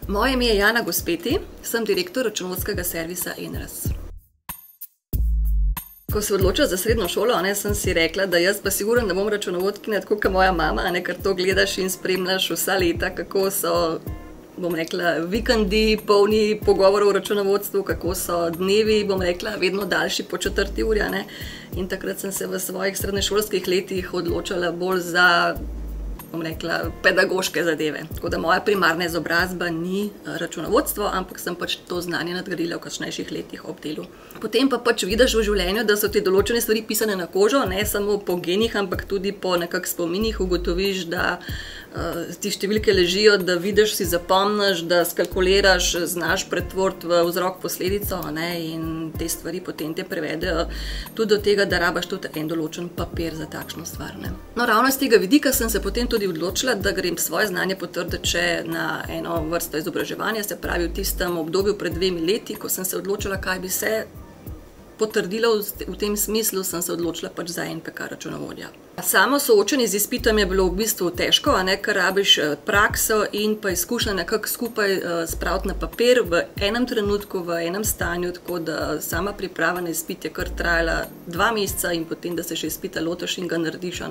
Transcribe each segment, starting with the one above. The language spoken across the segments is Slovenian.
Moje ime je Jana Gospeti, sem direktor računovodskega servisa Enras. Ko se odločila za srednjo šolo, sem si rekla, da jaz pa sigurno ne bom računovodkinja, tako kot moja mama, ker to gledaš in spremljaš vsa leta, kako so, bom rekla, vikendi polni pogovorov o računovodstvu, kako so dnevi, bom rekla, vedno daljši po 4 uri. In takrat sem se v svojih srednješolskih letih odločala bolj za, bom rekla, pedagoške zadeve. Tako da moja primarna izobrazba ni računovodstvo, ampak sem pač to znanje nadgradila v kasnejših letih ob delu. Potem pa pač vidiš v življenju, da so ti določene stvari pisane na kožo, ne samo po genih, ampak tudi po nekak spominih. Ugotoviš, da ti številke ležijo, da vidiš, si zapomniš, da skalkuliraš, znaš pretvoriti v vzrok posledico, in te stvari potem te prevedejo tudi do tega, da rabaš tudi en določen papir za takšno stvar. No, ravno iz tega vidika sem se potem tudi odločila, da grem svoje znanje potrditi še na eno vrsto izobraževanja, se pravi v tistem obdobju pred 2 leti, ko sem se odločila, kaj bi se potrdilo v tem smislu, sem se odločila pač za NPK računovodja. Samo soočenje z izpitom je bilo v bistvu težko, ker rabiš prakso in pa izkušnje nekako skupaj spraviti na papir v enem trenutku, v enem stanju, tako da sama priprava na izpit je kar trajala 2 meseca in potem, da se še izpita lotiš in ga narediš,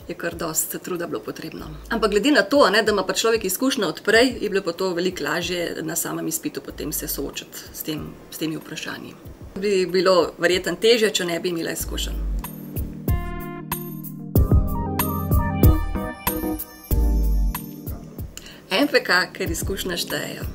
je kar dosti truda bilo potrebno. Ampak glede na to, da ima pa človek izkušnje od prej, je bilo pa to veliko lažje na samem izpitu potem se soočiti s temi vprašanji. Bi bilo verjetno težje, če ne bi imela izkušenj. NPK, ker izkušnje štejejo.